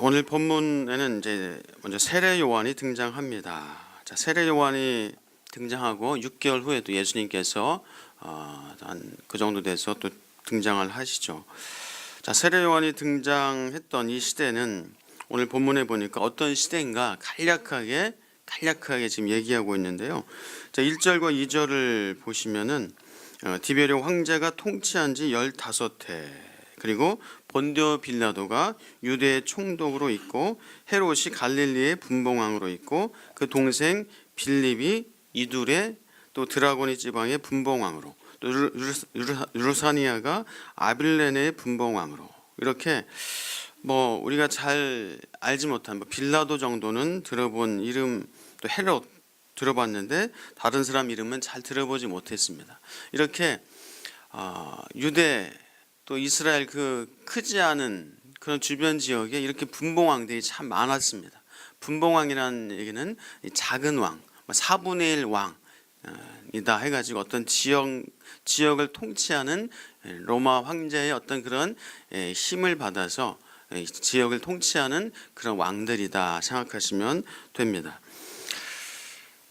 오늘 본문에는 이제 먼저 세례 요한이 등장합니다. 자, 세례 요한이 등장하고 6개월 후에 또 예수님께서 한 그 정도 돼서 또 등장을 하시죠. 자, 세례 요한이 등장했던 이 시대는 오늘 본문에 보니까 어떤 시대인가 간략하게 지금 얘기하고 있는데요. 자, 1절과 2절을 보시면은 디베르 황제가 통치한 지 15해, 그리고 본디오 빌라도가 유대의 총독으로 있고, 헤롯이 갈릴리의 분봉왕으로 있고, 그 동생 빌립이 이둘의 또 드라고니 지방의 분봉왕으로, 또 루사니아가 아빌레네의 분봉왕으로, 이렇게 뭐 우리가 잘 알지 못한 빌라도 정도는 들어본 이름, 또 헤롯 들어봤는데 다른 사람 이름은 잘 들어보지 못했습니다. 이렇게 유대 또 이스라엘 그 크지 않은 그런 주변 지역에 이렇게 분봉왕들이 참 많았습니다. 분봉왕이라는 얘기는 작은 왕, 4분의 1 왕이다 해가지고 어떤 지역을 통치하는 로마 황제의 어떤 그런 힘을 받아서 지역을 통치하는 그런 왕들이다 생각하시면 됩니다.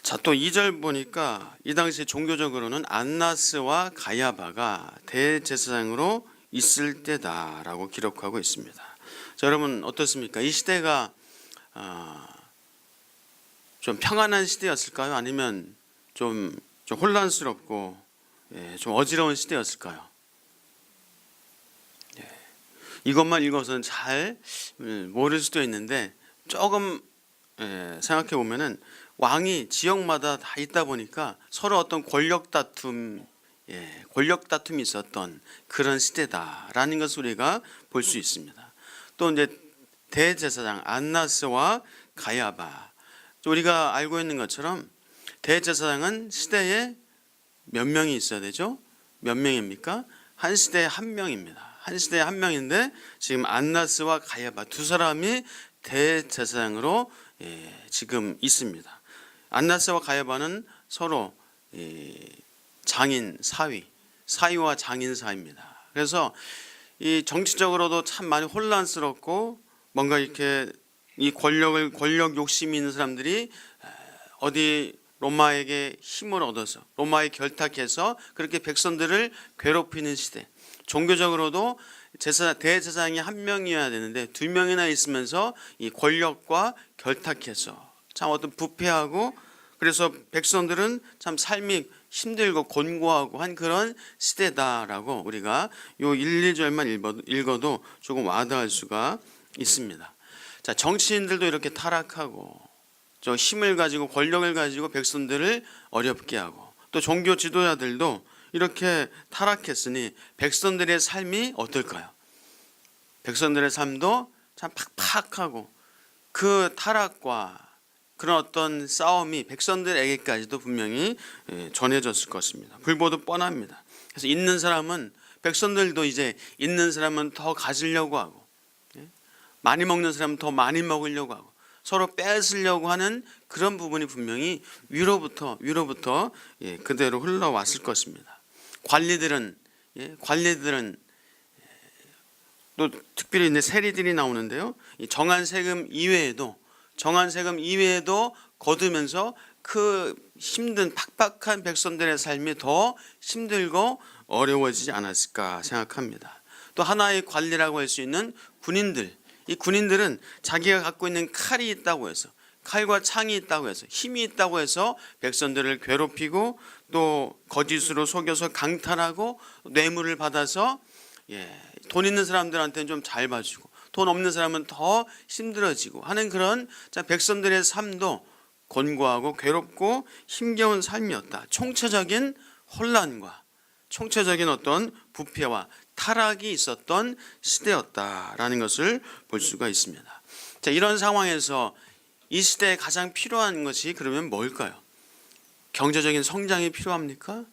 자, 또 2절 보니까 이 당시 종교적으로는 안나스와 가야바가 대제사장으로 있을 때다라고 기록하고 있습니다. 자, 여러분 어떻습니까? 이 시대가 좀 평안한 시대였을까요? 아니면 좀 혼란스럽고 좀 어지러운 시대였을까요? 이것만 읽어서는 잘 모를 수도 있는데 조금 생각해 보면은 왕이 지역마다 다 있다 보니까 서로 어떤 권력 다툼이 있었던 그런 시대다라는 것을 우리가 볼 수 있습니다. 또 이제 대제사장 안나스와 가야바, 우리가 알고 있는 것처럼 대제사장은 시대에 몇 명이 있어야 되죠? 몇 명입니까? 한 시대에 한 명입니다. 한 시대에 한 명인데 지금 안나스와 가야바 두 사람이 대제사장으로 지금 있습니다. 안나스와 가야바는 서로 장인 사위와 장인 사이입니다. 그래서 이 정치적으로도 참 많이 혼란스럽고 뭔가 이렇게 이 권력 욕심이 있는 사람들이 어디 로마에게 힘을 얻어서 로마에 결탁해서 그렇게 백성들을 괴롭히는 시대. 종교적으로도 대제사장이 한 명이어야 되는데 두 명이나 있으면서 이 권력과 결탁해서 참 어떤 부패하고, 그래서 백성들은 참 삶이 힘들고 곤고하고 한 그런 시대다라고 우리가 요 1, 2절만 읽어도 조금 와닿을 수가 있습니다. 자, 정치인들도 이렇게 타락하고 저 힘을 가지고 권력을 가지고 백성들을 어렵게 하고, 또 종교 지도자들도 이렇게 타락했으니 백성들의 삶이 어떨까요? 백성들의 삶도 참 팍팍하고 그 타락과 그런 어떤 싸움이 백성들에게까지도 분명히 전해졌을 것입니다. 불보듯 뻔합니다. 그래서 있는 사람은, 백성들도 이제 있는 사람은 더 가지려고 하고, 많이 먹는 사람은 더 많이 먹으려고 하고, 서로 뺏으려고 하는 그런 부분이 분명히 위로부터 그대로 흘러왔을 것입니다. 관리들은 또 특별히 이제 세리들이 나오는데요. 정한 세금 이외에도 거두면서 그 힘든 팍팍한 백성들의 삶이 더 힘들고 어려워지지 않았을까 생각합니다. 또 하나의 관리라고 할 수 있는 군인들, 이 군인들은 자기가 갖고 있는 칼이 있다고 해서, 칼과 창이 있다고 해서, 힘이 있다고 해서 백성들을 괴롭히고 또 거짓으로 속여서 강탈하고 뇌물을 받아서 돈 있는 사람들한테는 좀 잘 봐주고 돈 없는 사람은 더 힘들어지고 하는 그런 백성들의 삶도 곤고하고 괴롭고 힘겨운 삶이었다. 총체적인 혼란과 총체적인 어떤 부패와 타락이 있었던 시대였다라는 것을 볼 수가 있습니다. 자, 이런 상황에서 이 시대에 가장 필요한 것이 그러면 뭘까요? 경제적인 성장이 필요합니까?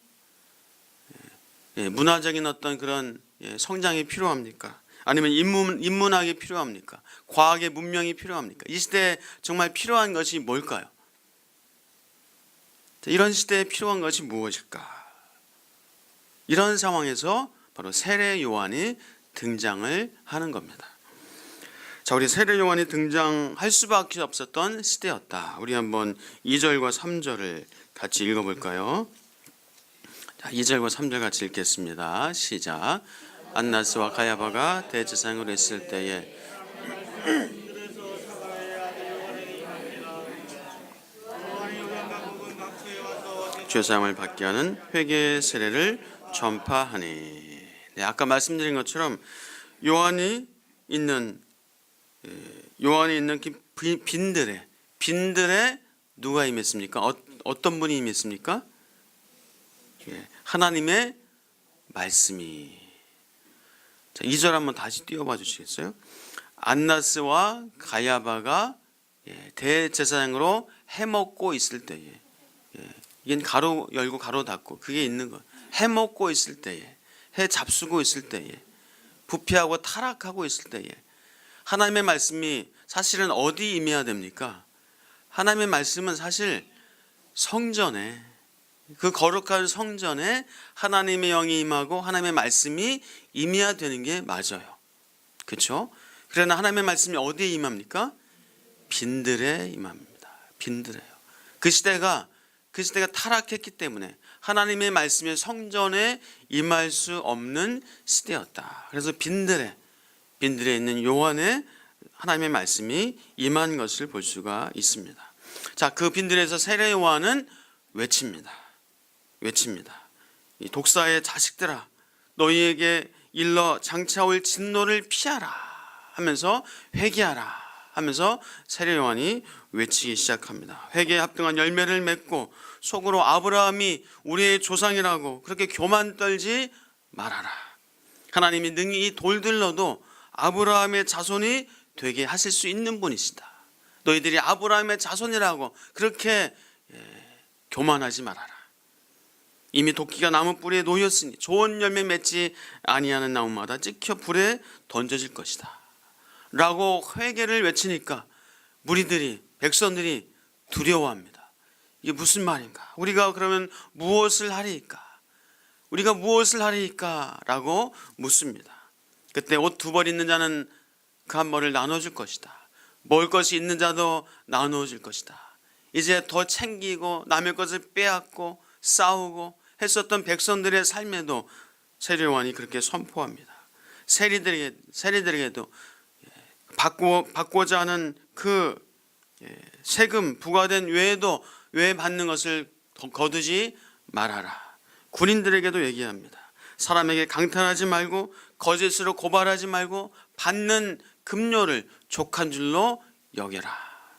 문화적인 어떤 그런 성장이 필요합니까? 아니면 인문학이 필요합니까? 과학의 문명이 필요합니까? 이 시대에 정말 필요한 것이 뭘까요? 이런 시대에 필요한 것이 무엇일까? 이런 상황에서 바로 세례 요한이 등장을 하는 겁니다. 자, 우리 세례 요한이 등장할 수밖에 없었던 시대였다. 우리 한번 2절과 3절을 같이 읽어볼까요? 자, 2절과 3절 같이 읽겠습니다. 시작. 안나스와 가야바가 대제사장으로 있을 때에 죄사함을 받게 하는 회개 세례를 전파하니. 네, 아까 말씀드린 것처럼 요한이 있는 그 빈들에 누가 임했습니까? 어떤 분이 임했습니까? 하나님의 말씀이. 자, 2절 한번 다시 띄워봐 주시겠어요? 안나스와 가야바가 대제사장으로 해먹고 있을 때에, 이게 가로 열고 가로 닫고 그게 있는 거. 해먹고 있을 때에, 해 잡수고 있을 때에, 부패하고 타락하고 있을 때에 하나님의 말씀이 사실은 어디 임해야 됩니까? 하나님의 말씀은 사실 성전에, 그 거룩한 성전에 하나님의 영이 임하고 하나님의 말씀이 임해야 되는 게 맞아요. 그렇죠? 그러나 하나님의 말씀이 어디에 임합니까? 빈들에 임합니다. 빈들에요. 그 시대가 타락했기 때문에 하나님의 말씀이 성전에 임할 수 없는 시대였다. 그래서 빈들에 있는 요한의 하나님의 말씀이 임한 것을 볼 수가 있습니다. 자, 그 빈들에서 세례 요한은 외칩니다. 이 독사의 자식들아, 너희에게 일러 장차 올 진노를 피하라 하면서 회개하라 하면서 세례 요한이 외치기 시작합니다. 회개에 합당한 열매를 맺고 속으로 아브라함이 우리의 조상이라고 그렇게 교만 떨지 말아라. 하나님이 능히 이 돌들로도 아브라함의 자손이 되게 하실 수 있는 분이시다. 너희들이 아브라함의 자손이라고 그렇게 교만하지 말아라. 이미 도끼가 나무 뿌리에 놓였으니 좋은 열매 맺지 아니하는 나무마다 찍혀 불에 던져질 것이다 라고 회개를 외치니까 무리들이, 백성들이 두려워합니다. 이게 무슨 말인가? 우리가 그러면 무엇을 하리이까? 라고 묻습니다. 그때 옷 2벌 있는 자는 그 한 벌을 나눠줄 것이다. 먹을 것이 있는 자도 나누어질 것이다. 이제 더 챙기고 남의 것을 빼앗고 싸우고 했었던 백성들의 삶에도 세례 요한이 그렇게 선포합니다. 세리들에게도 받고자 하는 그 세금 부과된 외에도 외에 받는 것을 거두지 말아라. 군인들에게도 얘기합니다. 사람에게 강탈하지 말고 거짓으로 고발하지 말고 받는 급료를 족한 줄로 여겨라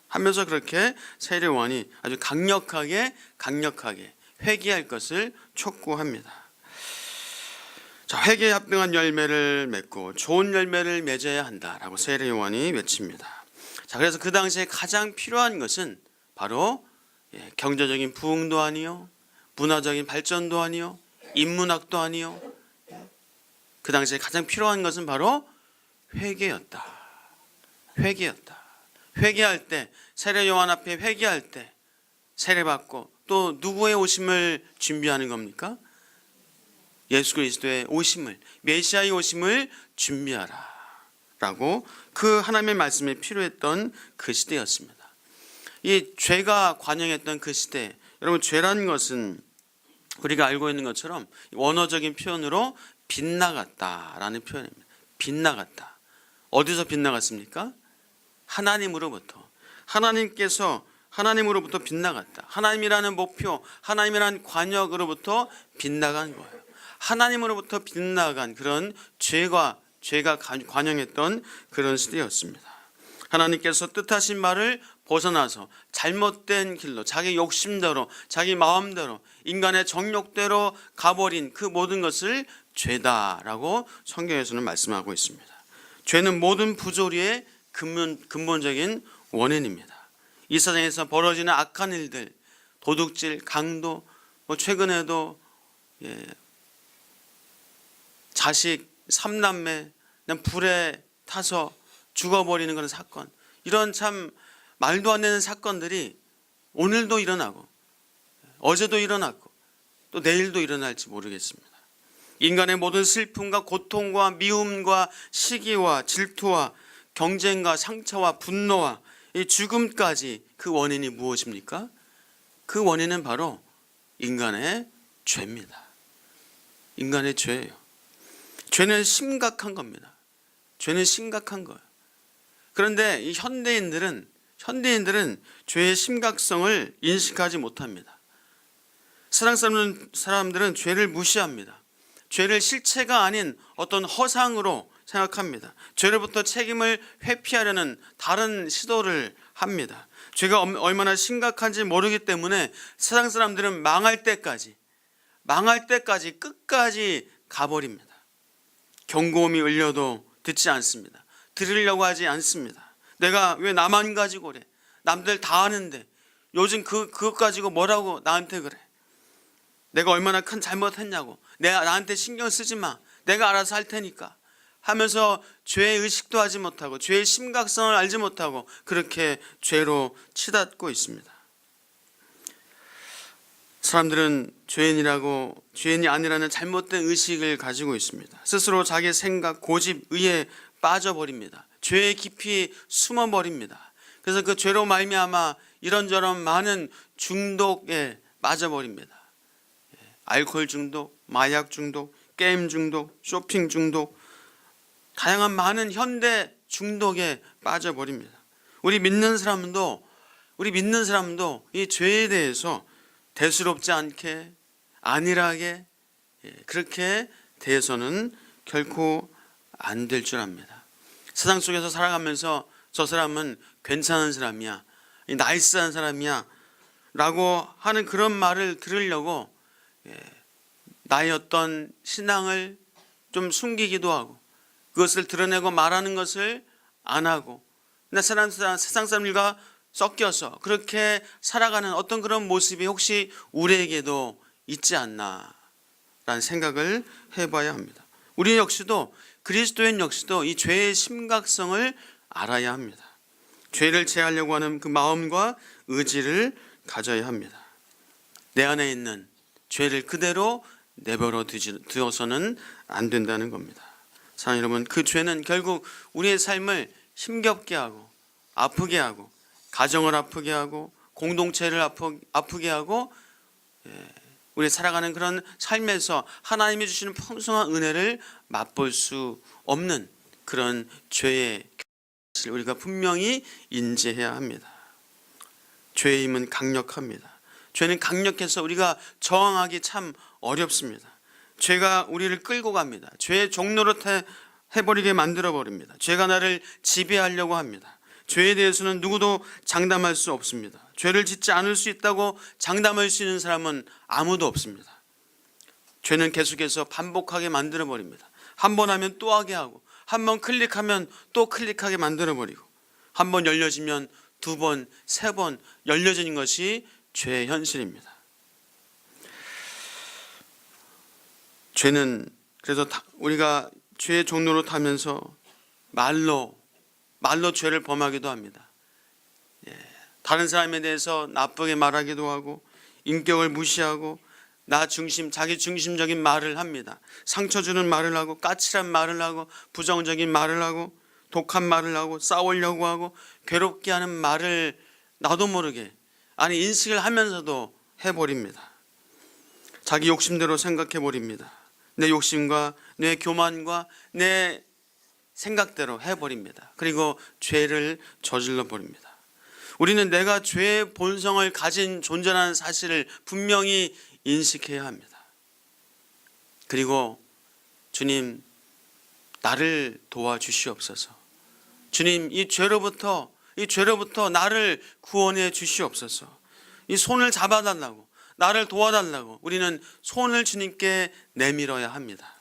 하면서 그렇게 세례 요한이 아주 강력하게 회개할 것을 촉구합니다. 자, 회개에 합당한 열매를 맺고 좋은 열매를 맺어야 한다라고 세례 요한이 외칩니다. 자, 그래서 그 당시에 가장 필요한 것은 바로 경제적인 부흥도 아니요, 문화적인 발전도 아니요, 인문학도 아니요. 그 당시에 가장 필요한 것은 바로 회개였다. 회개할 때, 세례 요한 앞에 회개할 때 세례받고 또 누구의 오심을 준비하는 겁니까? 예수 그리스도의 오심을, 메시아의 오심을 준비하라 라고 그 하나님의 말씀이 필요했던 그 시대였습니다. 이 죄가 관영했던 그 시대, 여러분 죄라는 것은 우리가 알고 있는 것처럼 원어적인 표현으로 빗나갔다라는 표현입니다. 빗나갔다. 어디서 빗나갔습니까? 하나님으로부터. 하나님으로부터 빗나갔다. 하나님이라는 목표, 하나님이라는 관역으로부터 빗나간 거예요. 하나님으로부터 빗나간 그런 죄가 관영했던 그런 시대였습니다. 하나님께서 뜻하신 말을 벗어나서 잘못된 길로 자기 욕심대로 자기 마음대로 인간의 정욕대로 가버린 그 모든 것을 죄다라고 성경에서는 말씀하고 있습니다. 죄는 모든 부조리의 근본적인 원인입니다. 이 세상에서 벌어지는 악한 일들, 도둑질, 강도, 최근에도 자식 3남매 그냥 불에 타서 죽어버리는 그런 사건, 이런 참 말도 안 되는 사건들이 오늘도 일어나고 어제도 일어났고 또 내일도 일어날지 모르겠습니다. 인간의 모든 슬픔과 고통과 미움과 시기와 질투와 경쟁과 상처와 분노와 이 죽음까지 그 원인이 무엇입니까? 그 원인은 바로 인간의 죄입니다. 인간의 죄예요. 죄는 심각한 겁니다. 죄는 심각한 거예요. 그런데 이 현대인들은 죄의 심각성을 인식하지 못합니다. 세상 사람들은 죄를 무시합니다. 죄를 실체가 아닌 어떤 허상으로 생각합니다. 죄로부터 책임을 회피하려는 다른 시도를 합니다. 죄가 얼마나 심각한지 모르기 때문에 세상 사람들은 망할 때까지 끝까지 가버립니다. 경고음이 울려도 듣지 않습니다. 들으려고 하지 않습니다. 내가 왜 나만 가지고 그래? 남들 다 아는데 요즘 그것 가지고 뭐라고 나한테 그래? 내가 얼마나 큰 잘못했냐고. 나한테 신경 쓰지 마. 내가 알아서 할 테니까 하면서 죄의 의식도 하지 못하고 죄의 심각성을 알지 못하고 그렇게 죄로 치닫고 있습니다. 사람들은 죄인이 아니라는 잘못된 의식을 가지고 있습니다. 스스로 자기 생각, 고집, 의에 빠져버립니다. 죄의 깊이 숨어버립니다. 그래서 그 죄로 말미암아 이런저런 많은 중독에 빠져버립니다. 알코올 중독, 마약 중독, 게임 중독, 쇼핑 중독, 다양한 많은 현대 중독에 빠져버립니다. 우리 믿는 사람도 이 죄에 대해서 대수롭지 않게 안일하게 그렇게 대해서는 결코 안 될 줄 압니다. 세상 속에서 살아가면서 저 사람은 괜찮은 사람이야, 나이스한 사람이야 라고 하는 그런 말을 들으려고 나의 어떤 신앙을 좀 숨기기도 하고 그것을 드러내고 말하는 것을 안 하고 세상 사람들과 섞여서 그렇게 살아가는 어떤 그런 모습이 혹시 우리에게도 있지 않나 라는 생각을 해봐야 합니다. 우리 역시도 그리스도인 역시도 이 죄의 심각성을 알아야 합니다. 죄를 제하려고 하는 그 마음과 의지를 가져야 합니다. 내 안에 있는 죄를 그대로 내버려 두어서는 안 된다는 겁니다. 사랑하는 여러분, 그 죄는 결국 우리의 삶을 힘겹게 하고 아프게 하고 가정을 아프게 하고 공동체를 아프게 하고 우리 살아가는 그런 삶에서 하나님이 주시는 풍성한 은혜를 맛볼 수 없는 그런 죄의 것을 우리가 분명히 인지해야 합니다. 죄의 힘은 강력합니다. 죄는 강력해서 우리가 저항하기 참 어렵습니다. 죄가 우리를 끌고 갑니다. 죄의 종노릇 해버리게 만들어버립니다. 죄가 나를 지배하려고 합니다. 죄에 대해서는 누구도 장담할 수 없습니다. 죄를 짓지 않을 수 있다고 장담할 수 있는 사람은 아무도 없습니다. 죄는 계속해서 반복하게 만들어버립니다. 한 번 하면 또 하게 하고 한 번 클릭하면 또 클릭하게 만들어버리고 한 번 열려지면 두 번, 세 번 열려지는 것이 죄의 현실입니다. 죄는 그래서 우리가 죄의 종로로 타면서 말로 죄를 범하기도 합니다. 다른 사람에 대해서 나쁘게 말하기도 하고 인격을 무시하고 자기 중심적인 말을 합니다. 상처 주는 말을 하고 까칠한 말을 하고 부정적인 말을 하고 독한 말을 하고 싸우려고 하고 괴롭게 하는 말을 나도 모르게 인식을 하면서도 해버립니다. 자기 욕심대로 생각해버립니다. 내 욕심과 내 교만과 내 생각대로 해버립니다. 그리고 죄를 저질러 버립니다. 우리는 내가 죄의 본성을 가진 존재라는 사실을 분명히 인식해야 합니다. 그리고 주님, 나를 도와주시옵소서. 주님, 이 죄로부터 나를 구원해 주시옵소서. 이 손을 잡아달라고, 나를 도와달라고 우리는 손을 주님께 내밀어야 합니다.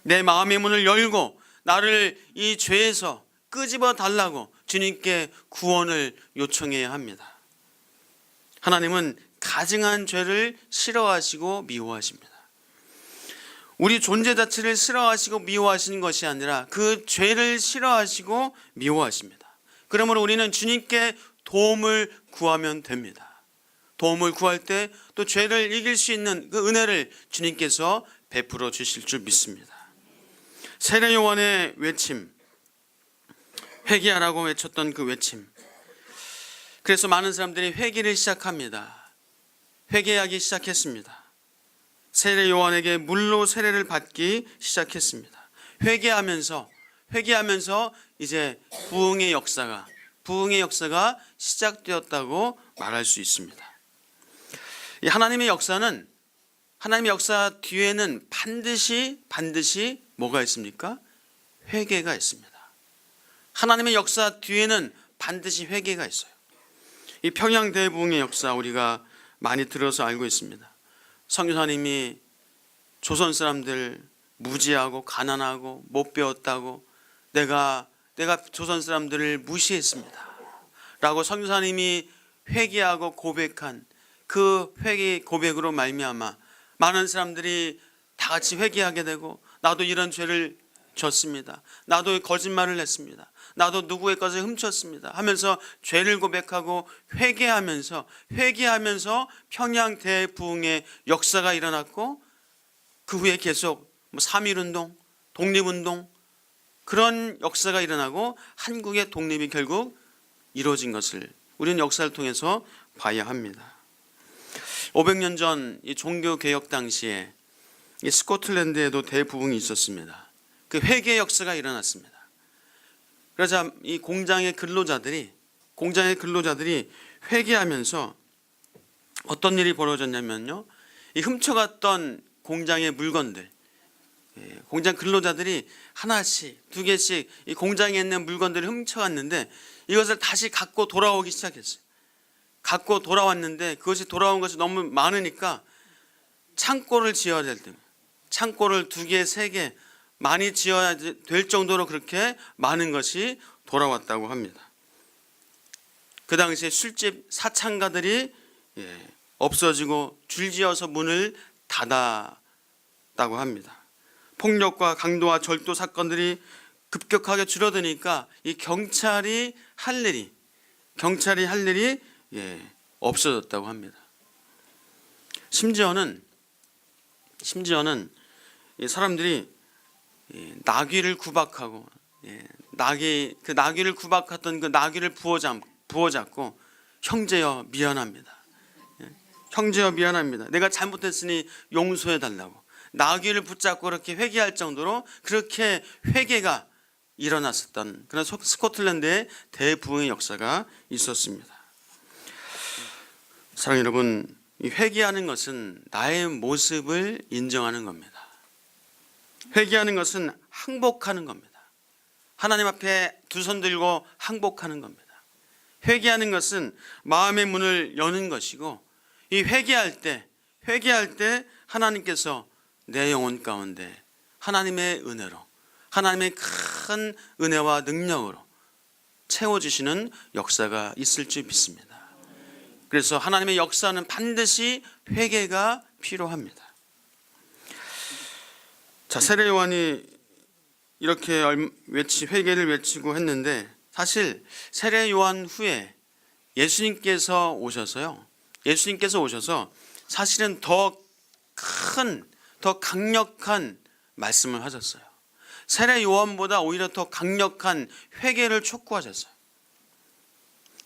내 마음의 문을 열고 나를 이 죄에서 끄집어 달라고 주님께 구원을 요청해야 합니다. 하나님은 가증한 죄를 싫어하시고 미워하십니다. 우리 존재 자체를 싫어하시고 미워하시는 것이 아니라 그 죄를 싫어하시고 미워하십니다. 그러므로 우리는 주님께 도움을 구하면 됩니다. 도움을 구할 때 또 죄를 이길 수 있는 그 은혜를 주님께서 베풀어 주실 줄 믿습니다. 세례 요한의 외침, 회개하라고 외쳤던 그 외침. 그래서 많은 사람들이 회개를 시작합니다. 회개하기 시작했습니다. 세례 요한에게 물로 세례를 받기 시작했습니다. 회개하면서 이제 부흥의 역사가 시작되었다고 말할 수 있습니다. 이 하나님의 역사 뒤에는 반드시 뭐가 있습니까? 회개가 있습니다. 하나님의 역사 뒤에는 반드시 회개가 있어요. 이 평양 대부흥의 역사 우리가 많이 들어서 알고 있습니다. 선교사님이 조선 사람들 무지하고 가난하고 못 배웠다고 내가 조선 사람들을 무시했습니다 라고 선교사님이 회개하고 고백한 그 회개 고백으로 말미암아 많은 사람들이 다 같이 회개하게 되고, 나도 이런 죄를 졌습니다, 나도 거짓말을 했습니다, 나도 누구의 것을 훔쳤습니다 하면서 죄를 고백하고 회개하면서 평양 대부흥의 역사가 일어났고, 그 후에 계속 3.1운동, 독립운동, 그런 역사가 일어나고 한국의 독립이 결국 이루어진 것을 우리는 역사를 통해서 봐야 합니다. 500년 전 이 종교개혁 당시에 이 스코틀랜드에도 대부흥이 있었습니다. 그 회개 역사가 일어났습니다. 그러자 이 공장의 근로자들이 회개하면서 어떤 일이 벌어졌냐면요, 이 훔쳐갔던 공장의 물건들, 공장 근로자들이 하나씩 두 개씩 이 공장에 있는 물건들을 훔쳐갔는데 이것을 다시 갖고 돌아오기 시작했어요. 갖고 돌아왔는데 그것이 돌아온 것이 너무 많으니까 창고를 지어야 될 때, 창고를 2개, 3개 많이 지어야 될 정도로 그렇게 많은 것이 돌아왔다고 합니다. 그 당시에 술집 사창가들이 없어지고 줄지어서 문을 닫았다고 합니다. 폭력과 강도와 절도 사건들이 급격하게 줄어드니까 이 경찰이 할 일이 없어졌다고 합니다. 심지어는 이 사람들이 나귀를 구박하고 나귀를 구박했던 그 나귀를 부어잡고 형제여 미안합니다. 형제여 미안합니다. 내가 잘못했으니 용서해 달라고 나귀를 붙잡고 그렇게 회개할 정도로 그렇게 회개가 일어났었던 그런 스코틀랜드의 대부흥의 역사가 있었습니다. 사랑하는 여러분, 이 회개하는 것은 나의 모습을 인정하는 겁니다. 회개하는 것은 항복하는 겁니다. 하나님 앞에 두 손 들고 항복하는 겁니다. 회개하는 것은 마음의 문을 여는 것이고, 이 회개할 때 하나님께서 내 영혼 가운데 하나님의 은혜로, 하나님의 큰 은혜와 능력으로 채워주시는 역사가 있을 줄 믿습니다. 그래서 하나님의 역사는 반드시 회개가 필요합니다. 자, 세례 요한이 이렇게 회개를 외치고 했는데, 사실 세례 요한 후에 예수님께서 오셔서 사실은 더 강력한 말씀을 하셨어요. 세례 요한보다 오히려 더 강력한 회개를 촉구하셨어요.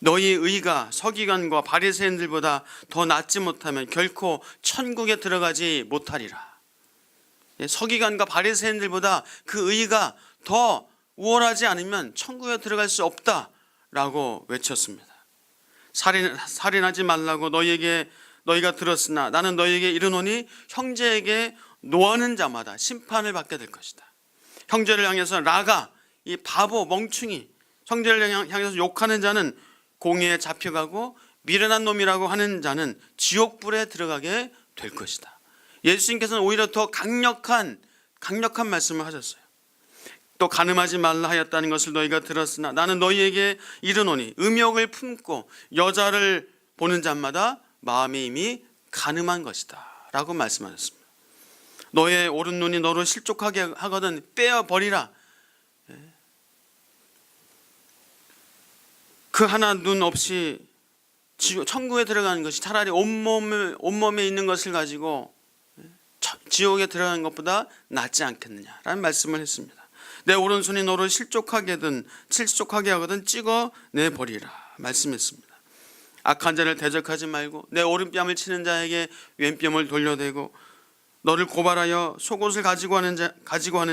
너희 의가 서기관과 바리새인들보다 더 낫지 못하면 결코 천국에 들어가지 못하리라. 서기관과 바리새인들보다 그 의가 더 우월하지 않으면 천국에 들어갈 수 없다라고 외쳤습니다. 살인하지 말라고 너희가 들었으나 나는 너희에게 이르노니 형제에게 노하는 자마다 심판을 받게 될 것이다. 형제를 향해서 라가, 이 바보 멍충이, 형제를 향해서 욕하는 자는 공회에 잡혀가고 미련한 놈이라고 하는 자는 지옥불에 들어가게 될 것이다. 예수님께서는 오히려 더 강력한 말씀을 하셨어요. 또 간음하지 말라 하였다는 것을 너희가 들었으나 나는 너희에게 이르노니 음욕을 품고 여자를 보는 자마다 마음이 이미 간음한 것이다 라고 말씀하셨습니다. 너의 오른 눈이 너를 실족하게 하거든 빼어버리라. 그 하나 눈 없이 천국에 들어가는 것이 차라리 온몸에 있는 것을 가지고 지옥에 들어가는 것보다 낫지 않겠느냐라는 말씀을 했습니다. 내 오른손이 너를 실족하게 하거든 찍어내 버리라 말씀했습니다. 악한 자를 대적하지 말고 내 오른뺨을 치는 자에게 왼뺨을 돌려대고 너를 고발하여 속옷을 가지고 하는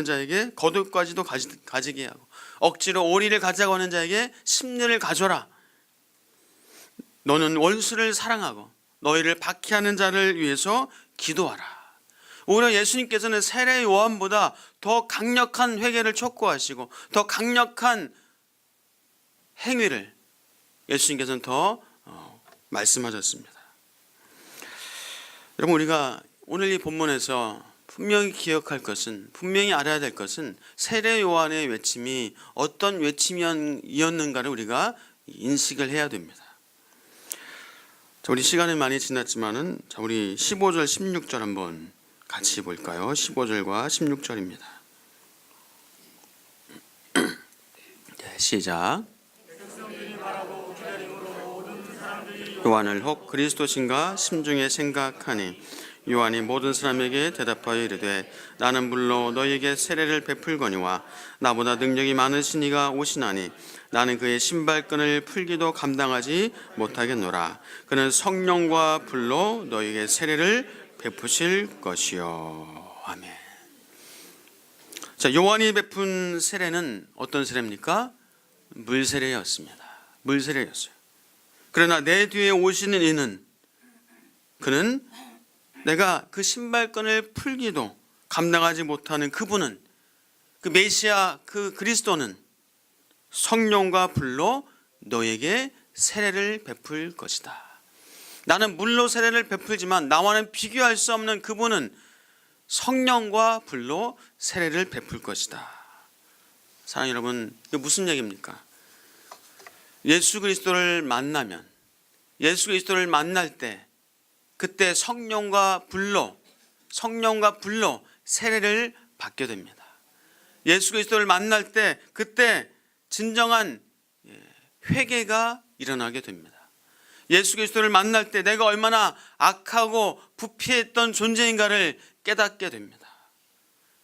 자에게 겉옷까지도 가지게 하고 억지로 오리를 가져가고 하는 자에게 심리를 가져라. 너는 원수를 사랑하고 너희를 박해하는 자를 위해서 기도하라. 오히려 예수님께서는 세례 요한보다 더 강력한 회개를 촉구하시고 더 강력한 행위를 예수님께서는 더 말씀하셨습니다. 여러분, 우리가 오늘 이 본문에서 분명히 기억할 것은, 분명히 알아야 될 것은 세례 요한의 외침이 어떤 외침이었는가를 우리가 인식을 해야 됩니다. 자, 우리 시간이 많이 지났지만은 우리 15절 16절 한번 같이 볼까요? 15절과 16절입니다. 네, 시작. 요한을 혹 그리스도신가 심중에 생각하니 요한이 모든 사람에게 대답하여 이르되 나는 물로 너희에게 세례를 베풀거니와 나보다 능력이 많으신 이가 오시나니 나는 그의 신발끈을 풀기도 감당하지 못하겠노라. 그는 성령과 불로 너희에게 세례를 베푸실 것이요. 아멘. 자, 요한이 베푼 세례는 어떤 세례입니까? 물세례였습니다. 물세례였어요. 그러나 내 뒤에 오시는 이는, 그는 내가 그 신발끈을 풀기도 감당하지 못하는 그분은, 그 메시아, 그 그리스도는 성령과 불로 너에게 세례를 베풀 것이다. 나는 물로 세례를 베풀지만 나와는 비교할 수 없는 그분은 성령과 불로 세례를 베풀 것이다. 사랑하는 여러분, 이게 무슨 얘기입니까? 예수 그리스도를 만나면, 예수 그리스도를 만날 때 그때 성령과 불로 세례를 받게 됩니다. 예수 그리스도를 만날 때 그때 진정한 회개가 일어나게 됩니다. 예수 그리스도를 만날 때 내가 얼마나 악하고 부패했던 존재인가를 깨닫게 됩니다.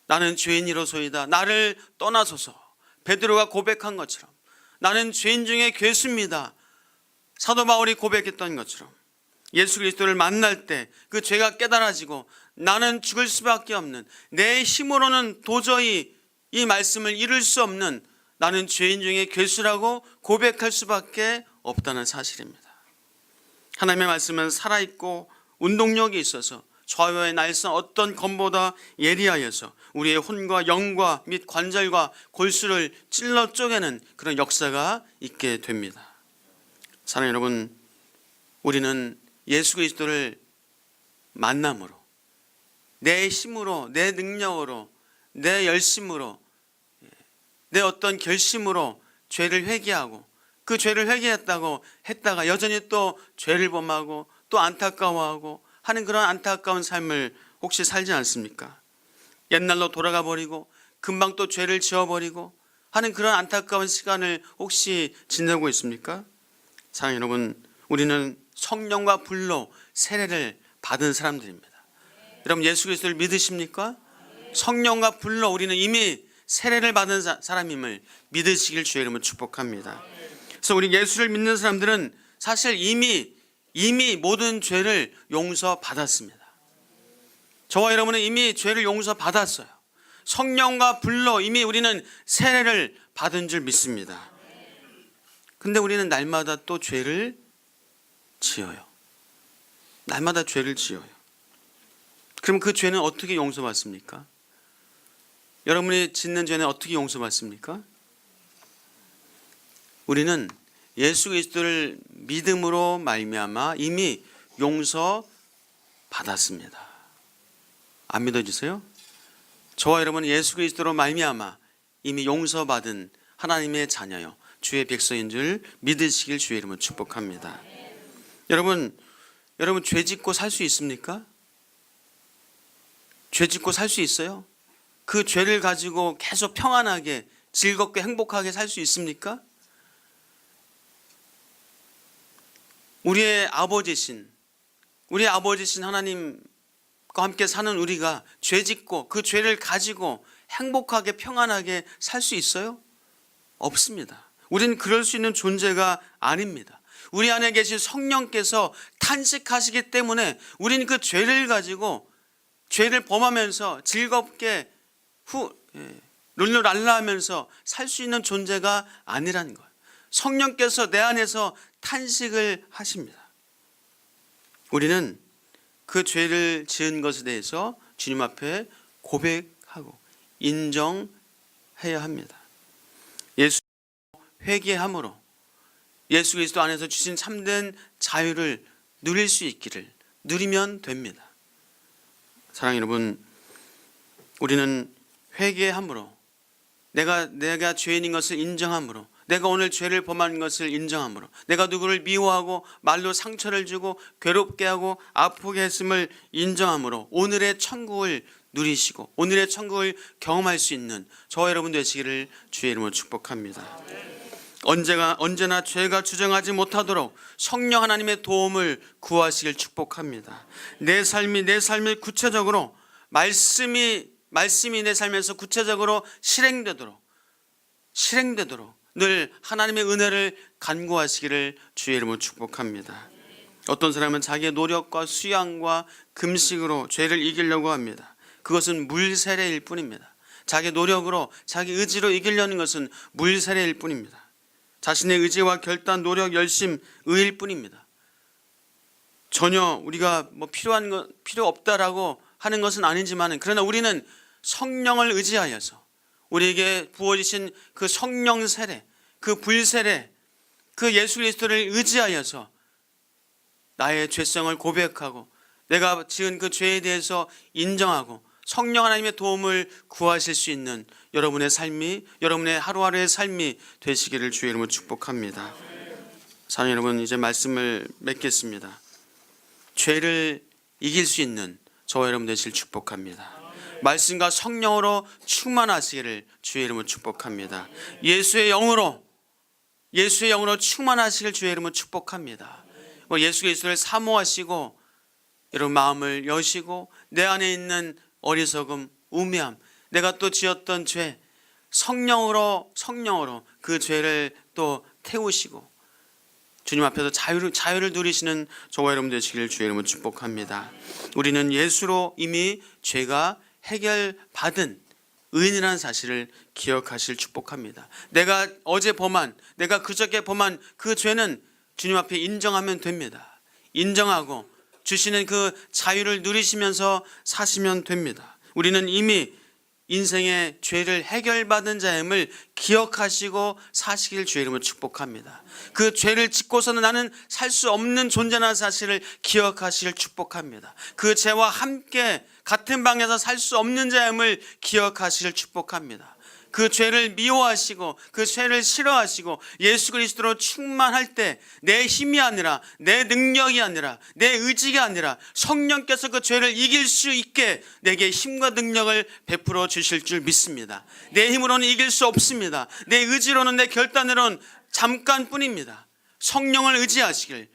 나는 죄인이로소이다. 나를 떠나소서. 베드로가 고백한 것처럼 나는 죄인 중에 괴수입니다. 사도 바울이 고백했던 것처럼 예수 그리스도를 만날 때 그 죄가 깨달아지고 나는 죽을 수밖에 없는, 내 힘으로는 도저히 이 말씀을 이룰 수 없는 나는 죄인 중에 괴수라고 고백할 수밖에 없다는 사실입니다. 하나님의 말씀은 살아있고 운동력이 있어서 좌우의 날선 어떤 검보다 예리하여서 우리의 혼과 영과 및 관절과 골수를 찔러 쪼개는 그런 역사가 있게 됩니다. 사랑하는 여러분, 우리는 예수 그리스도를 만남으로, 내 힘으로, 내 능력으로, 내 열심으로, 내 어떤 결심으로 죄를 회개하고 그 죄를 회개했다고 했다가 여전히 또 죄를 범하고 또 안타까워하고 하는 그런 안타까운 삶을 혹시 살지 않습니까? 옛날로 돌아가 버리고 금방 또 죄를 지어버리고 하는 그런 안타까운 시간을 혹시 지내고 있습니까? 사랑하는 여러분, 우리는 성령과 불로 세례를 받은 사람들입니다. 여러분, 예수 그리스도를 믿으십니까? 성령과 불로 우리는 이미 세례를 받은 사람임을 믿으시길 주의 이름으로 축복합니다. 그래서 우리 예수를 믿는 사람들은 사실 이미 모든 죄를 용서받았습니다. 저와 여러분은 이미 죄를 용서받았어요. 성령과 불로 이미 우리는 세례를 받은 줄 믿습니다. 근데 우리는 날마다 또 죄를 지어요. 날마다 죄를 지어요. 그럼 그 죄는 어떻게 용서받습니까? 여러분이 짓는 죄는 어떻게 용서받습니까? 우리는 예수 그리스도를 믿음으로 말미암아 이미 용서받았습니다. 안 믿어지세요? 저와 여러분은 예수 그리스도로 말미암아 이미 용서받은 하나님의 자녀요, 주의 백성인 줄 믿으시길 주의 이름으로 축복합니다. 여러분 죄 짓고 살 수 있습니까? 죄 짓고 살 수 있어요? 그 죄를 가지고 계속 평안하게 즐겁게 행복하게 살 수 있습니까? 우리의 아버지신 하나님과 함께 사는 우리가 죄 짓고 그 죄를 가지고 행복하게 평안하게 살 수 있어요? 없습니다. 우리는 그럴 수 있는 존재가 아닙니다. 우리 안에 계신 성령께서 탄식하시기 때문에 우리는 그 죄를 가지고 죄를 범하면서 즐겁게 룰루랄라 하면서 살 수 있는 존재가 아니라는 거예요. 성령께서 내 안에서 탄식을 하십니다. 우리는 그 죄를 지은 것에 대해서 주님 앞에 고백하고 인정해야 합니다. 예수 회개함으로 예수 그리스도 안에서 주신 참된 자유를 누릴 수 있기를 누리면 됩니다. 사랑하는 여러분, 우리는 회개함으로 내가 죄인인 것을 인정함으로 내가 오늘 죄를 범한 것을 인정함으로 내가 누구를 미워하고 말로 상처를 주고 괴롭게 하고 아프게 했음을 인정함으로 오늘의 천국을 누리시고 오늘의 천국을 경험할 수 있는 저와 여러분 되시기를 주의 이름으로 축복합니다. 언제나 죄가 주정하지 못하도록 성령 하나님의 도움을 구하시길 축복합니다. 내 삶을 구체적으로 말씀이 내 삶에서 구체적으로 실행되도록 늘 하나님의 은혜를 간구하시기를 주의 이름으로 축복합니다. 어떤 사람은 자기의 노력과 수양과 금식으로 죄를 이기려고 합니다. 그것은 물세례일 뿐입니다. 자기 노력으로 자기 의지로 이기려는 것은 물세례일 뿐입니다. 자신의 의지와 결단, 노력, 열심, 의일 뿐입니다. 전혀 우리가 필요 없다라고 하는 것은 아니지만 그러나 우리는 성령을 의지하여서 우리에게 부어주신 그 성령 세례, 그 불세례, 그 예수 그리스도를 의지하여서 나의 죄성을 고백하고 내가 지은 그 죄에 대해서 인정하고 성령 하나님의 도움을 구하실 수 있는 여러분의 삶이, 여러분의 하루하루의 삶이 되시기를 주의 이름으로 축복합니다. 사랑하는 여러분, 이제 말씀을 맺겠습니다. 죄를 이길 수 있는 저와 여러분 되시길 축복합니다. 말씀과 성령으로 충만하시기를 주의 이름으로 축복합니다. 예수의 영으로 충만하시기를 주의 이름으로 축복합니다. 예수 그리스도를 사모하시고 여러분 마음을 여시고 내 안에 있는 어리석음, 우매함, 내가 또 지었던 죄, 성령으로 그 죄를 또 태우시고 주님 앞에서 자유를 누리시는 저와 여러분 되시기를 주의 이름으로 축복합니다. 우리는 예수로 이미 죄가 해결받은 의인이라는 사실을 기억하실 축복합니다. 내가 그저께 범한 그 죄는 주님 앞에 인정하면 됩니다. 인정하고 주시는 그 자유를 누리시면서 사시면 됩니다. 우리는 이미 인생의 죄를 해결받은 자임을 기억하시고 사시길 주의 이름으로 축복합니다. 그 죄를 짓고서는 나는 살 수 없는 존재라는 사실을 기억하시길 축복합니다. 그 죄와 함께 같은 방에서 살 수 없는 자임을 기억하시길 축복합니다. 그 죄를 미워하시고 그 죄를 싫어하시고 예수 그리스도로 충만할 때 내 힘이 아니라 내 능력이 아니라 내 의지가 아니라 성령께서 그 죄를 이길 수 있게 내게 힘과 능력을 베풀어 주실 줄 믿습니다. 내 힘으로는 이길 수 없습니다. 내 의지로는 내 결단으로는 잠깐뿐입니다. 성령을 의지하시길,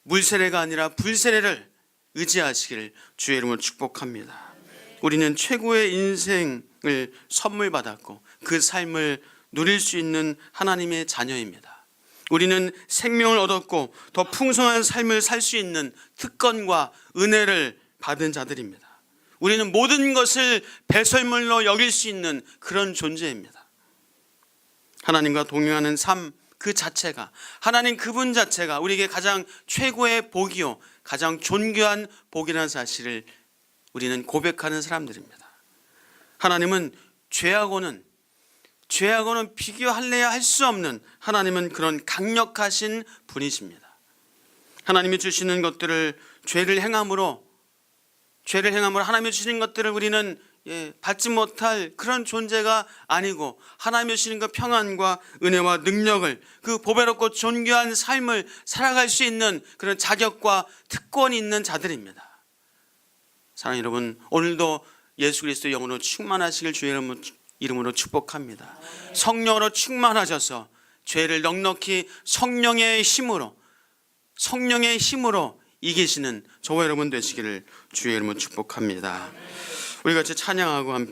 물세례가 아니라 불세례를 의지하시기를 주의 이름으로 축복합니다. 우리는 최고의 인생을 선물 받았고 그 삶을 누릴 수 있는 하나님의 자녀입니다. 우리는 생명을 얻었고 더 풍성한 삶을 살 수 있는 특권과 은혜를 받은 자들입니다. 우리는 모든 것을 배설물로 여길 수 있는 그런 존재입니다. 하나님과 동행하는 삶 그 자체가, 하나님 그분 자체가 우리에게 가장 최고의 복이요 가장 존귀한 복이라는 사실을 우리는 고백하는 사람들입니다. 하나님은 죄하고는 비교할래야 할 수 없는, 하나님은 그런 강력하신 분이십니다. 하나님이 주시는 것들을 죄를 행함으로 하나님이 주시는 것들을 우리는 받지 못할 그런 존재가 아니고 하나님이 주시는 그 평안과 은혜와 능력을, 그 보배롭고 존귀한 삶을 살아갈 수 있는 그런 자격과 특권이 있는 자들입니다. 사랑하는 여러분, 오늘도 예수 그리스도의 영으로 충만하시길 주의 이름으로 축복합니다. 성령으로 충만하셔서 죄를 넉넉히 성령의 힘으로 이기시는 저와 여러분 되시기를 주의 이름으로 축복합니다. 우리 같이 찬양하고 함께